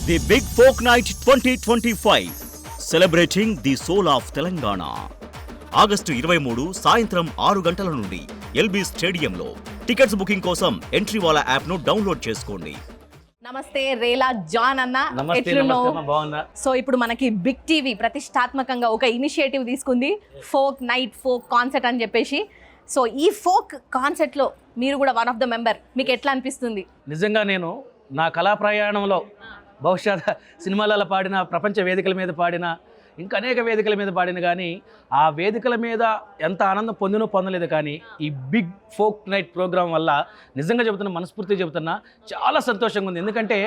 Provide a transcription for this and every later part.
The big folk night 2025 celebrating the soul of Telangana. August 23 సాయంత్రం 6 గంటల నుండి ఎల్బీ స్టేడియంలో. టికెట్స్ బుకింగ్ కోసం ఎంట్రీ వాలా యాప్ ను డౌన్లోడ్ చేసుకోండి. నమస్తే రేలా జాన్ అన్న, బాగున్నా. సో ఇప్పుడు మనకి బిగ్ టీవీ ప్రతిష్టాత్మకంగా ఒక ఇనిషియేటివ్ తీసుకుంది, ఫోక్ నైట్ ఫోక్ కాన్సర్ట్ అని చెప్పేసి. సో ఈ ఫోక్ కాన్సర్ట్లో మీరు కూడా వన్ ఆఫ్ ద మెంబర్, మీకు ఎట్లా అనిపిస్తుంది? నిజంగా నేను నా కళా ప్రయాణంలో బహుశా సినిమాలలో పాడిన, ప్రపంచ వేదికల మీద పాడిన, ఇంకా అనేక వేదికల మీద పాడిన, కానీ ఆ వేదికల మీద ఎంత ఆనందం పొందలేదు. కానీ ఈ బిగ్ ఫోక్ నైట్ ప్రోగ్రాం వల్ల నిజంగా చెబుతున్నా, మనస్ఫూర్తిగా చెబుతున్నా, చాలా సంతోషంగా ఉంది. ఎందుకంటే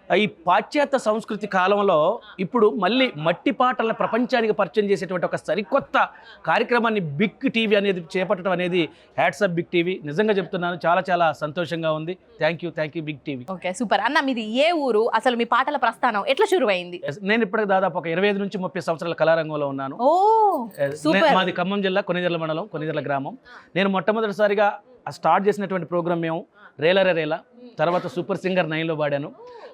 ఈ పాశ్చాత్య సంస్కృతి కాలంలో ఇప్పుడు మళ్ళీ మట్టి పాటలను ప్రపంచానికి పరిచయం చేసేటువంటి ఒక సరికొత్త కార్యక్రమాన్ని బిగ్ టీవీ అనేది చేపట్టడం అనేది హ్యాట్సప్ బిగ్ టీవీ. నిజంగా చెప్తున్నాను, చాలా చాలా సంతోషంగా ఉంది. Thank you big TV. Okay, super అన్న. మీది ఏ ఊరు? అసలు మీ పాటల ప్రస్థానం ఎట్లా షురు అయింది? నేను ఇప్పటికి దాదాపు ఒక 25 నుంచి 30 సంవత్సరాల కళారంగంలో ఉన్నాను. ఓ సూపర్. మాది ఖమ్మం జిల్లా కొనిజర్ల మండలం, కొనిజర్ల గ్రామం. నేను మొట్టమొదటిసారిగా స్టార్ట్ చేసినటువంటి ప్రోగ్రామ్ మేము రేలా, తర్వాత సూపర్ సింగర్ 9లో పాడాను.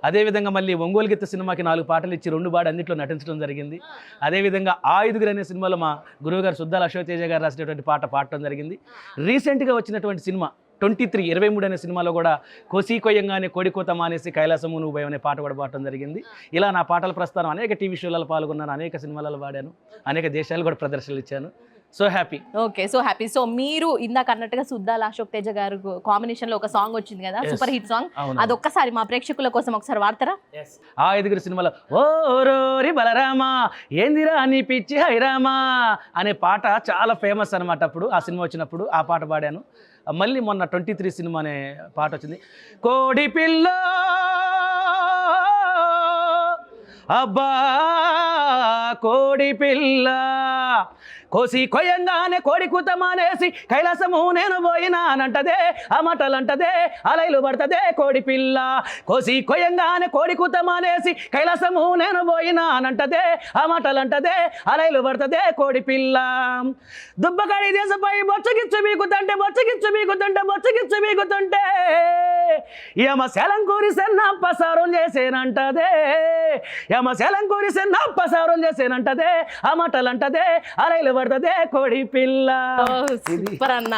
అదేవిధంగా మళ్ళీ ఒంగోలు గీత సినిమాకి 4 పాటలు ఇచ్చి 2 పాడి అన్నింటిలో నటించడం జరిగింది. అదేవిధంగా ఆ 5 అనే సినిమాలో మా గురువుగారు సుద్దాల అశోక్ తేజ గారు రాసినటువంటి పాట పాడటం జరిగింది. రీసెంట్గా వచ్చినటువంటి సినిమా 23 అనే సినిమాలో కూడా కోసి కొయ్యంగానే కోడికోత మానేసి కైలాసము నువ్వు భయం అనే పాట కూడా పాడటం జరిగింది. ఇలా నా పాటల ప్రస్థానం అనేక టీవీ షోలలో పాల్గొన్నాను, అనేక సినిమాలలో పాడాను, అనేక దేశాలు కూడా ప్రదర్శనలు ఇచ్చాను. So happy. Okay, so happy. So మీరు ఇందాక అన్నట్టుగా సుద్దాల అశోక్ తేజ గారు కాంబినేషన్ లో ఒక సాంగ్ వచ్చింది కదా, సూపర్ హిట్ సాంగ్. అది ఒక్కసారి మా ప్రేక్షకుల కోసం ఒకసారి వాడతారా? ఆ 5 సినిమాలో ఓ రోరి బలరామా ఏందిరా నీ పిచ్చి హైరామా అనే పాట చాలా ఫేమస్ అనమాట. అప్పుడు ఆ సినిమా వచ్చినప్పుడు ఆ పాట పాడాను. మళ్ళీ మొన్న 23 సినిమా అనే పాట వచ్చింది. కోడి పిల్ల అబ్బా కోడి పిల్ల కోసి కొయ్యంగానే కోడి కూత మానేసి కైలాసము నేను పోయినానంటదే, ఆ మటలంటదే, అలైలు పడుతుందే కోడి పిల్ల. కోసి కొయ్యంగానే కోడి కూత మానేసి కైలాసము నేను పోయినానంటదే, ఆ మటలంటదే, అలైలు పడుతుందే కోడి పిల్ల. దుబ్బకాడి దేశపై బొచ్చగిచ్చు మీకుతుంటే యమ శలంకూరి సెన్నప్ప సారం చేసేనంటదే, యమ శలంకూరి సెన్నప్ప సారం చేసేనంటదే, ఆ మటలంటదే, అలైలు పడుతుందే కోడి పిల్ల. సూపర్ అన్న,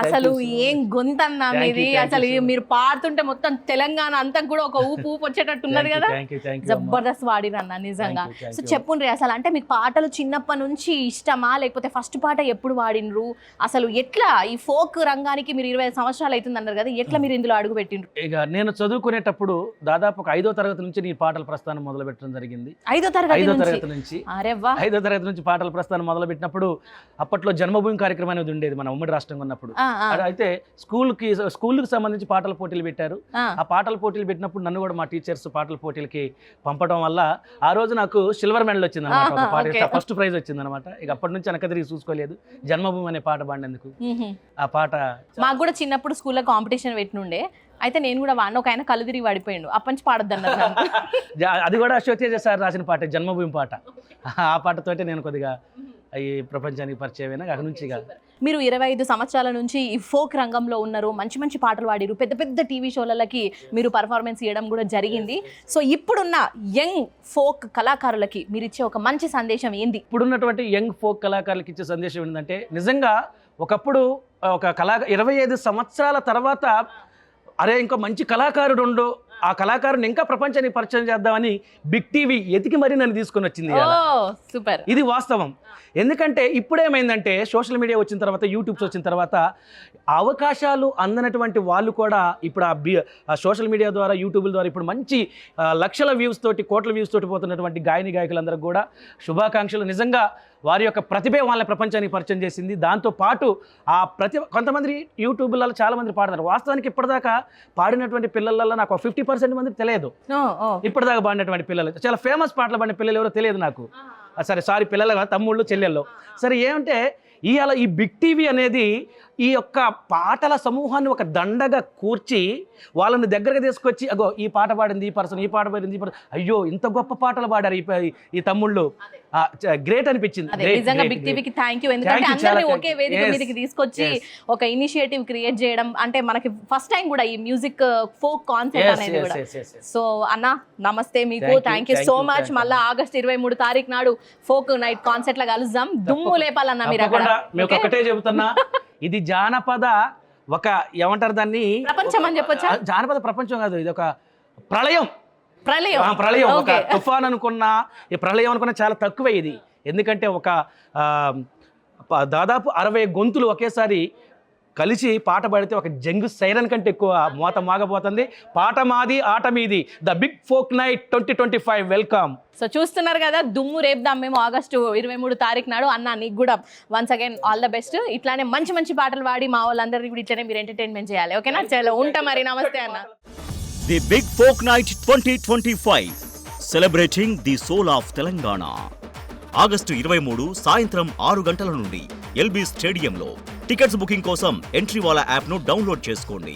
అసలు ఏం గొంతన్నా మీది. అసలు మీరు పాడుతుంటే మొత్తం తెలంగాణ అంతా కూడా ఒక ఊపు వచ్చేటట్టు ఉన్నది కదా, జబర్దస్త్ వాడిరన్న నిజంగా. సో చెప్పుండ్రి, అసలు అంటే మీకు పాటలు చిన్నప్పటి నుంచి ఇష్టమా, లేకపోతే ఫస్ట్ పాట ఎప్పుడు వాడినరు? అసలు ఎట్లా ఈ ఫోక్ రంగానికి మీరు 25 సంవత్సరాలు అవుతుంది అన్నారు కదా, ఎట్లా మీరు ఇందులో అడుగు పెట్టిండ్రు? ఇక నేను చదువుకునేటప్పుడు దాదాపు ఒక 5వ తరగతి నుంచి నీ పాటల ప్రస్థానం మొదలు పెట్టడం జరిగింది. 5వ తరగతి నుంచి 5వ తరగతి నుంచి పాటల ప్రస్థానం మొదలు పెట్టినప్పుడు అప్పట్లో జన్మభూమి కార్యక్రమం అనేది ఉండేది మన ఉమ్మడి రాష్ట్రంగా ఉన్నప్పుడు. అయితే స్కూల్కి సంబంధించి పాటల పోటీలు పెట్టారు. ఆ పాటల పోటీలు పెట్టినప్పుడు నన్ను కూడా మా టీచర్స్ పాటల పోటీలకి పంపడం వల్ల ఆ రోజు నాకు సిల్వర్ మెడల్ వచ్చింది అనమాట, ఫస్ట్ ప్రైజ్ వచ్చింది అనమాట. ఇక అప్పటి నుంచి వెనక తిరిగి చూసుకోలేదు. జన్మభూమి అనే పాట పాడినందుకు. ఆ పాట మాకు కూడా చిన్నప్పుడు స్కూల్లో కాంపిటీషన్ పెట్టినుండే, అయితే నేను కూడా వాడిని, ఒక ఆయన కళ్ళు తిరిగి పడిపోయిండు, అప్పటి నుంచి పాడొద్దన్నారు. అది కూడా అశోక్ తేజ సార్ రాసిన పాట, జన్మభూమి పాట. ఆ పాటతోటి నేను కొద్దిగా ఈ ప్రపంచానికి పరిచయం అయినా అక్కడి నుంచి. మీరు 25 సంవత్సరాల నుంచి ఈ ఫోక్ రంగంలో ఉన్నారు, మంచి మంచి పాటలు పాడిరు, పెద్ద పెద్ద టీవీ షోలకి మీరు పర్ఫార్మెన్స్ ఇవ్వడం కూడా జరిగింది. సో ఇప్పుడున్న యంగ్ ఫోక్ కళాకారులకి మీరు ఇచ్చే ఒక మంచి సందేశం ఏంది? ఇప్పుడున్నటువంటి యంగ్ ఫోక్ కళాకారులకి ఇచ్చే సందేశం ఏంటంటే, నిజంగా ఒకప్పుడు ఒక 25 సంవత్సరాల తర్వాత అరే ఇంకా మంచి కళాకారుడు ఉండు, ఆ కళాకారుని ఇంకా ప్రపంచానికి పరిచయం చేద్దామని బిగ్ టీవీ ఎతికి మరీ నన్ను తీసుకొని వచ్చింది. సూపర్, ఇది వాస్తవం. ఎందుకంటే ఇప్పుడేమైందంటే సోషల్ మీడియా వచ్చిన తర్వాత, యూట్యూబ్స్ వచ్చిన తర్వాత అవకాశాలు అందనటువంటి వాళ్ళు కూడా ఇప్పుడు ఆ సోషల్ మీడియా ద్వారా, యూట్యూబ్ల ద్వారా ఇప్పుడు మంచి లక్షల వ్యూస్ తోటి, కోట్ల వ్యూస్ తోటి పోతున్నటువంటి గాయకులందరికీ కూడా శుభాకాంక్షలు. నిజంగా వారి యొక్క ప్రతిభే వాళ్ళని ప్రపంచానికి పరిచయం చేసింది. దాంతోపాటు ఆ కొంతమంది యూట్యూబ్లలో చాలామంది పాడతారు. వాస్తవానికి ఇప్పటిదాకా పాడినటువంటి పిల్లలలో నాకు 50% మందికి తెలియదు. ఇప్పటిదాకా పాడినటువంటి పిల్లలు, చాలా ఫేమస్ పాటలు పాడిన పిల్లలు ఎవరో తెలియదు నాకు. సరే సారీ పిల్లలు, తమ్ముళ్ళు చెల్లెళ్ళు. సరే ఏమంటే ఇవాళ ఈ బిగ్ టీవీ అనేది ఈ యొక్క పాటల సమూహాన్ని ఒక దండగా కూర్చి వాళ్ళని దగ్గరకు తీసుకొచ్చి అగో ఈ పాట పాడింది ఈ పర్సన్, ఈ పాట పాడింది ఈ పర్సన్, అయ్యో ఇంత గొప్ప పాటలు పాడారు ఈ తమ్ముళ్ళు, గ్రేట్ అనిపించింది. నిజంగా బిగ్ టీవీకి థ్యాంక్ యూ. ఎందుకంటే అందరినీ ఒకే వేదిక మీదకి తీసుకొచ్చి ఒక ఇనిషియేటివ్ క్రియేట్ చేయడం, అంటే మనకి ఫస్ట్ టైం కూడా ఈ మ్యూజిక్ ఫోక్ కాన్సెప్ట్ అనేది కూడా. సో అన్న నమస్తే మీకు, థ్యాంక్ యూ సో మచ్. మళ్ళీ ఆగస్ట్ 23 తారీఖు నాడు ఫోక్ నైట్ కాన్సెర్ట్ లా కలుద్దాం, దుమ్ము లేపాలన్నా మీరు అక్కడ. మీకు ఒకటే చెబుతున్నా, ఇది జానపద ఒక ఏమంటారు దాన్ని, ప్రపంచం అని చెప్పొచ్చా? జానపద ప్రపంచం కాదు, ఇది ఒక ప్రళయం. ప్రళయం ఒక తుఫాన్ అనుకున్నా, ఈ ప్రళయం అనుకున్నా చాలా తక్కువే ఇది. ఎందుకంటే ఒక దాదాపు 60 గొంతులు ఒకేసారి కలిసి పాట పాడితే ఒక జంగు సైరన్ కంటే ఎక్కువ మోత మాగబోతుంది. పాట మాది ఆట మీది, the big folk night 2025 welcome. So చూస్తున్నారు కదా, దుమ్ము రేపుదాం మేము ఆగస్టు 23 తారీఖు నాడు. అన్న నీకు కూడా once again all the best. ఇట్లానే మంచి మంచి పాటలు పాడి మా వాళ్ళందరినీ కూడా ఇట్లానే మీరు ఎంటర్టైన్మెంట్ చేయాలి, ఓకేనా? చలో ఉంటా మరి, నమస్తే అన్న. The big folk night 2025 celebrating the soul of Telangana. August 23 సాయంత్రం 6 గంటల నుండి ఎల్బీ స్టేడియంలో. టికెట్స్ బుకింగ్ కోసం ఎంట్రీ వాలా యాప్ను డౌన్లోడ్ చేసుకోండి.